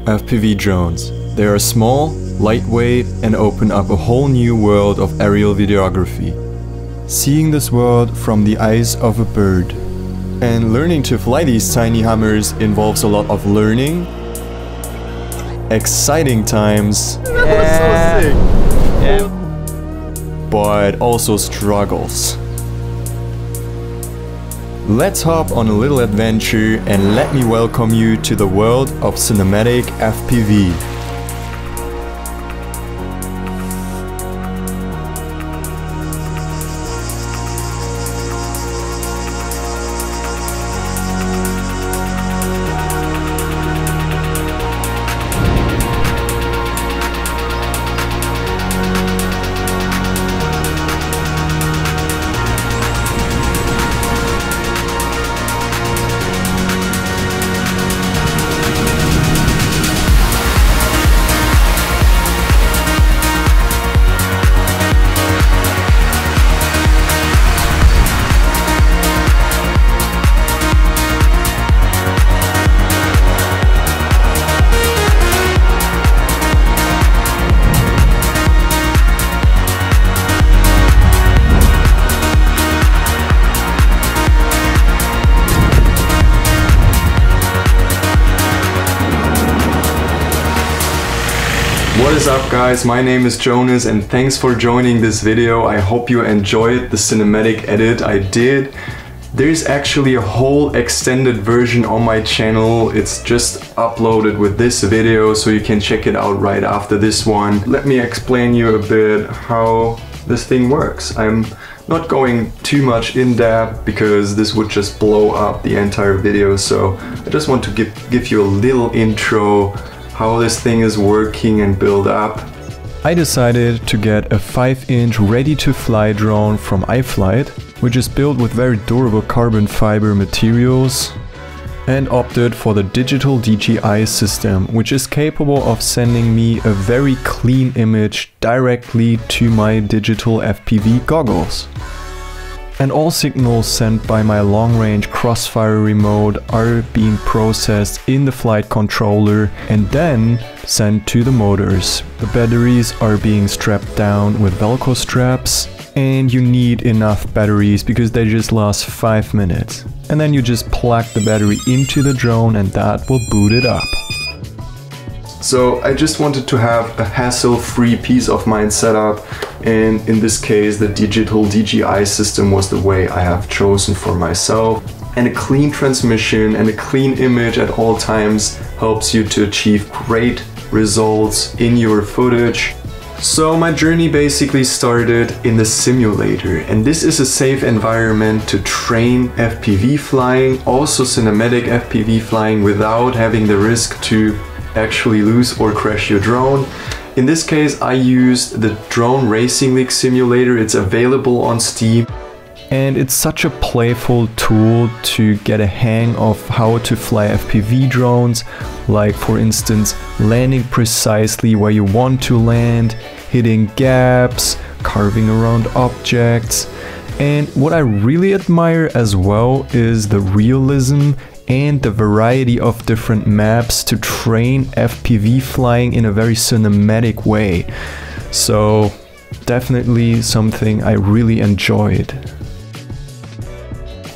FPV drones. They are small, lightweight, and open up a whole new world of aerial videography. Seeing this world from the eyes of a bird. And learning to fly these tiny hummers involves a lot of learning, exciting times, but also struggles. Let's hop on a little adventure and let me welcome you to the world of cinematic FPV. What is up guys, my name is Jonas and thanks for joining this video. I hope you enjoyed the cinematic edit I did. There's actually a whole extended version on my channel. It's just uploaded with this video, so you can check it out right after this one. Let me explain you a bit how this thing works. I'm not going too much in depth because this would just blow up the entire video, so I just want to give you a little intro how this thing is working and build up. I decided to get a 5-inch ready-to-fly drone from iFlight, which is built with very durable carbon fiber materials, and opted for the digital DJI system, which is capable of sending me a very clean image directly to my digital FPV goggles. And all signals sent by my long-range Crossfire remote are being processed in the flight controller and then sent to the motors. The batteries are being strapped down with Velcro straps, and you need enough batteries because they just last 5 minutes. And then you just plug the battery into the drone and that will boot it up. So I just wanted to have a hassle-free peace of mind setup, and in this case the digital DJI system was the way I have chosen for myself. And a clean transmission and a clean image at all times helps you to achieve great results in your footage. So my journey basically started in the simulator, and this is a safe environment to train FPV flying, also cinematic FPV flying, without having the risk to actually lose or crash your drone. In this case I used the Drone Racing League simulator. It's available on Steam and it's such a playful tool to get a hang of how to fly FPV drones, like for instance landing precisely where you want to land, hitting gaps, carving around objects. And what I really admire as well is the realism and the variety of different maps to train FPV flying in a very cinematic way. So definitely something I really enjoyed.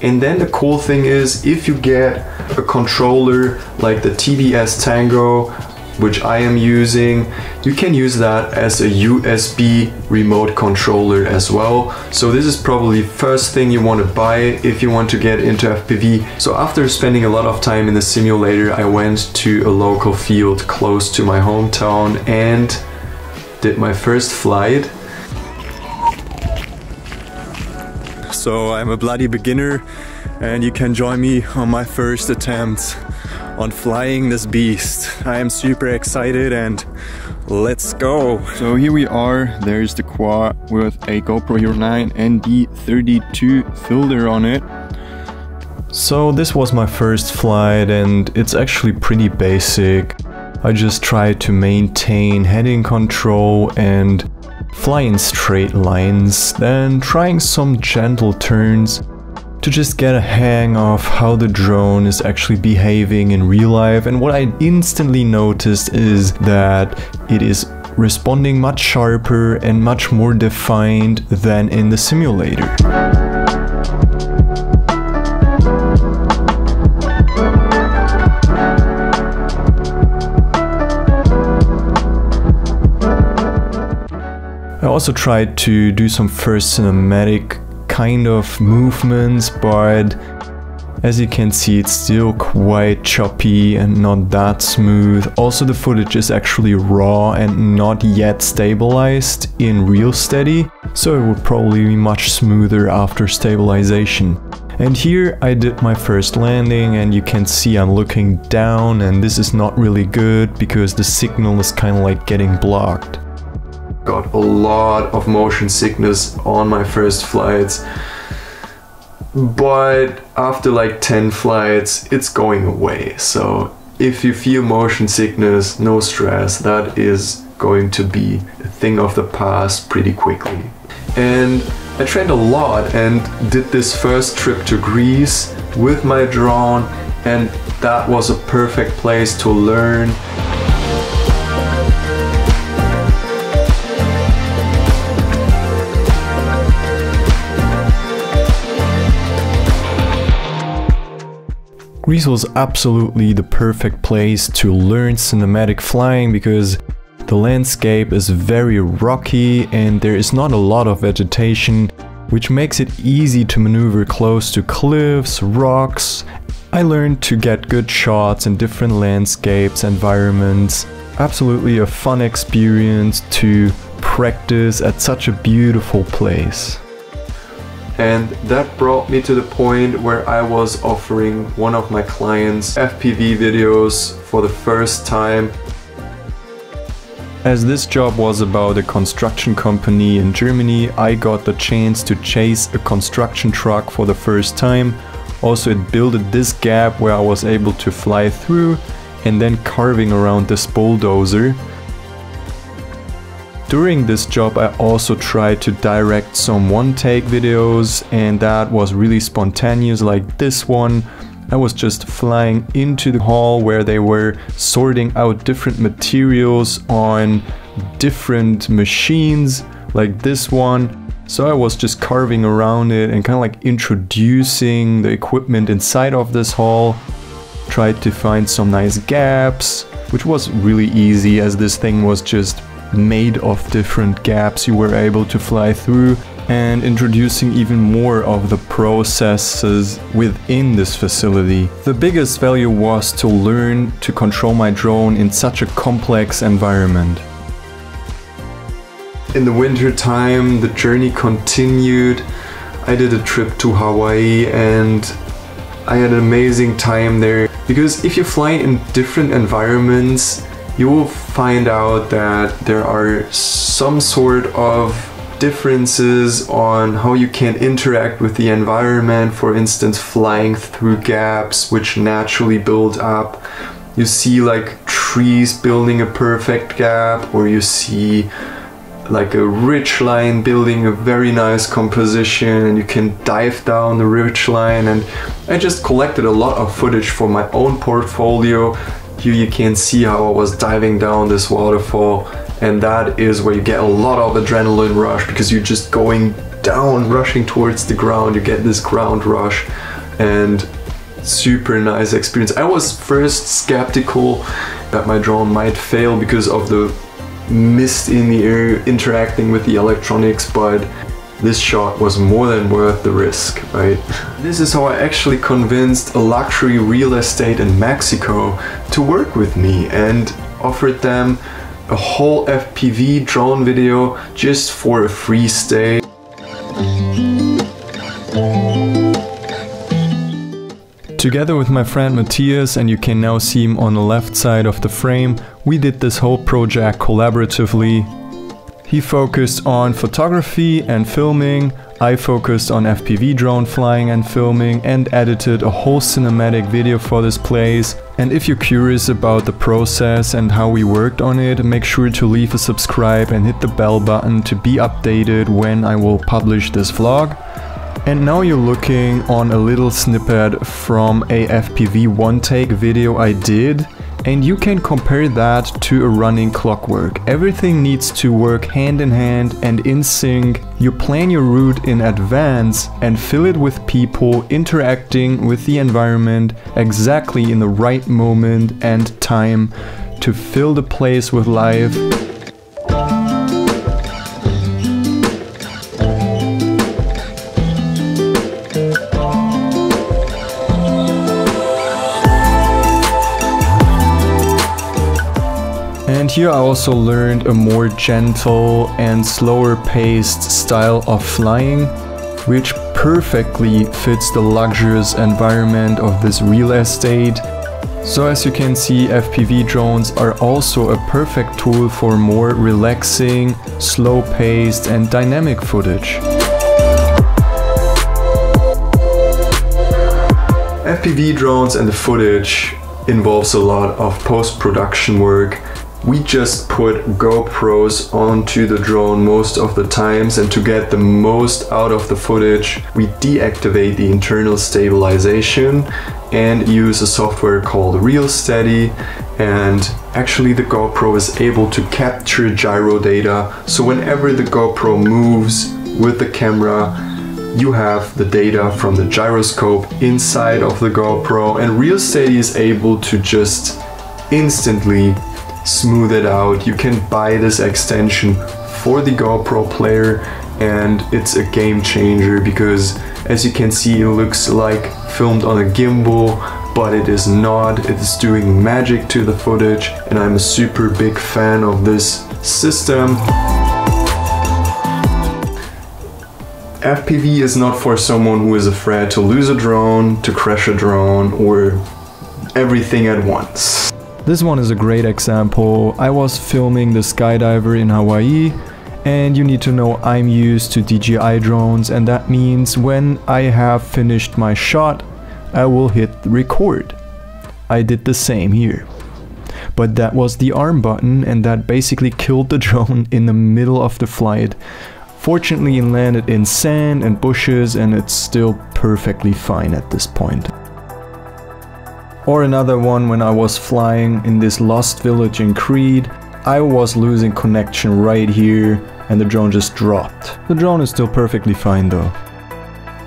And then the cool thing is, if you get a controller like the TBS Tango, which I am using, you can use that as a USB remote controller as well. So this is probably the first thing you want to buy if you want to get into FPV. So after spending a lot of time in the simulator, I went to a local field close to my hometown and did my first flight. So I'm a bloody beginner and you can join me on my first attempt on flying this beast. I am super excited and let's go. So here we are, there's the quad with a GoPro Hero 9 ND32 filter on it. So this was my first flight and it's actually pretty basic. I just tried to maintain heading control and fly in straight lines, then trying some gentle turns to just get a hang of how the drone is actually behaving in real life. And what I instantly noticed is that it is responding much sharper and much more defined than in the simulator. I also tried to do some first cinematic kind of movements, but as you can see, it's still quite choppy and not that smooth. Also, the footage is actually raw and not yet stabilized in real steady, so it would probably be much smoother after stabilization. And here I did my first landing, and you can see I'm looking down, and this is not really good because the signal is kind of like getting blocked. Got a lot of motion sickness on my first flights, but after like 10 flights it's going away. So if you feel motion sickness, no stress, that is going to be a thing of the past pretty quickly. And I trained a lot and did this first trip to Greece with my drone, and that was a perfect place to learn. Greece was absolutely the perfect place to learn cinematic flying because the landscape is very rocky and there is not a lot of vegetation, which makes it easy to maneuver close to cliffs, rocks. I learned to get good shots in different landscapes, environments. Absolutely a fun experience to practice at such a beautiful place. And that brought me to the point where I was offering one of my clients FPV videos for the first time. As this job was about a construction company in Germany, I got the chance to chase a construction truck for the first time. Also, it builded this gap where I was able to fly through and then carving around this bulldozer. During this job I also tried to direct some one-take videos, and that was really spontaneous, like this one. I was just flying into the hall where they were sorting out different materials on different machines, like this one. So I was just carving around it and kind of like introducing the equipment inside of this hall. Tried to find some nice gaps, which was really easy as this thing was just made of different gaps you were able to fly through, and introducing even more of the processes within this facility. The biggest value was to learn to control my drone in such a complex environment. In the winter time, the journey continued. I did a trip to Hawaii and I had an amazing time there, because if you fly in different environments, you will find out that there are some sort of differences on how you can interact with the environment. For instance, flying through gaps which naturally build up. You see like trees building a perfect gap, or you see like a ridge line building a very nice composition, and you can dive down the ridge line. And I just collected a lot of footage for my own portfolio. Here you can see how I was diving down this waterfall, and that is where you get a lot of adrenaline rush, because you're just going down, rushing towards the ground. You get this ground rush, and super nice experience. I was first skeptical that my drone might fail because of the mist in the air interacting with the electronics, but this shot was more than worth the risk, right? This is how I actually convinced a luxury real estate in Mexico to work with me, and offered them a whole FPV drone video just for a free stay. Together with my friend Matthias, and you can now see him on the left side of the frame, we did this whole project collaboratively. He focused on photography and filming, I focused on FPV drone flying and filming, and edited a whole cinematic video for this place. And if you're curious about the process and how we worked on it, make sure to leave a subscribe and hit the bell button to be updated when I will publish this vlog. And now you're looking on a little snippet from a FPV one-take video I did, and you can compare that to a running clockwork. Everything needs to work hand in hand and in sync. You plan your route in advance and fill it with people interacting with the environment exactly in the right moment and time to fill the place with life. And here I also learned a more gentle and slower paced style of flying, which perfectly fits the luxurious environment of this real estate. So as you can see, FPV drones are also a perfect tool for more relaxing, slow paced and dynamic footage. FPV drones and the footage involves a lot of post-production work. We just put GoPros onto the drone most of the times, and to get the most out of the footage, we deactivate the internal stabilization and use a software called RealSteady. And actually the GoPro is able to capture gyro data, so whenever the GoPro moves with the camera, you have the data from the gyroscope inside of the GoPro, and RealSteady is able to just instantly smooth it out. You can buy this extension for the GoPro player, and it's a game changer because, as you can see, it looks like filmed on a gimbal, but it is not. It is doing magic to the footage, and I'm a super big fan of this system. FPV is not for someone who is afraid to lose a drone, to crash a drone, or everything at once. This one is a great example. I was filming the skydiver in Hawaii, and you need to know I'm used to DJI drones, and that means when I have finished my shot, I will hit record. I did the same here. But that was the arm button, and that basically killed the drone in the middle of the flight. Fortunately, it landed in sand and bushes, and it's still perfectly fine at this point. Or another one, when I was flying in this lost village in Crete, I was losing connection right here and the drone just dropped. The drone is still perfectly fine though.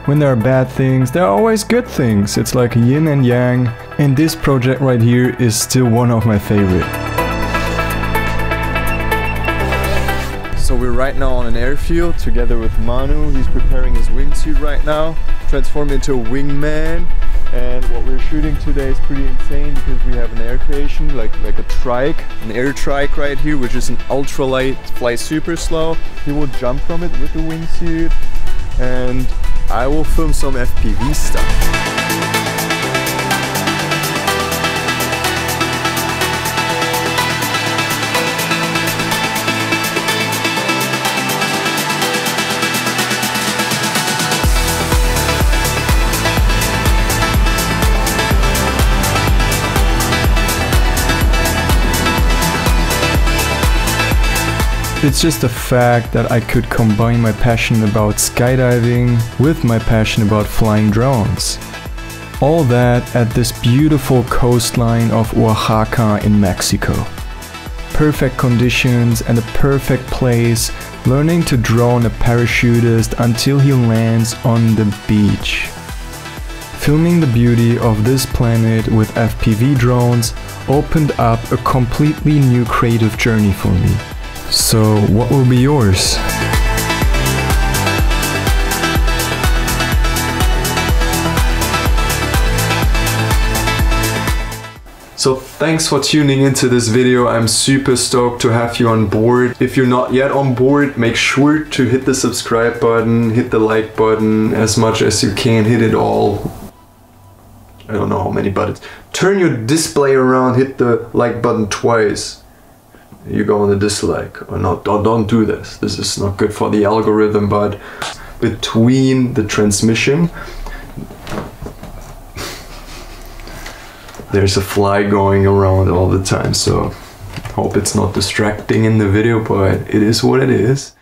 When there are bad things, there are always good things. It's like yin and yang, and this project right here is still one of my favorite. So we're right now on an airfield together with Manu. He's preparing his wingsuit right now, transformed into a wingman. And what we're shooting today is pretty insane because we have an air creation, like a trike, an air trike right here, which is an ultralight, flies super slow. He will jump from it with the wingsuit, and I will film some FPV stuff. It's just a fact that I could combine my passion about skydiving with my passion about flying drones. All that at this beautiful coastline of Oaxaca in Mexico. Perfect conditions and a perfect place, learning to drone a parachutist until he lands on the beach. Filming the beauty of this planet with FPV drones opened up a completely new creative journey for me. So, what will be yours? So thanks for tuning into this video. I'm super stoked to have you on board. If you're not yet on board, make sure to hit the subscribe button, hit the like button as much as you can, hit it all. I don't know how many buttons. Turn your display around, hit the like button twice. You go on the dislike, or not. Don't do this. This is not good for the algorithm. But between the transmission, there's a fly going around all the time, so hope it's not distracting in the video, but it is what it is.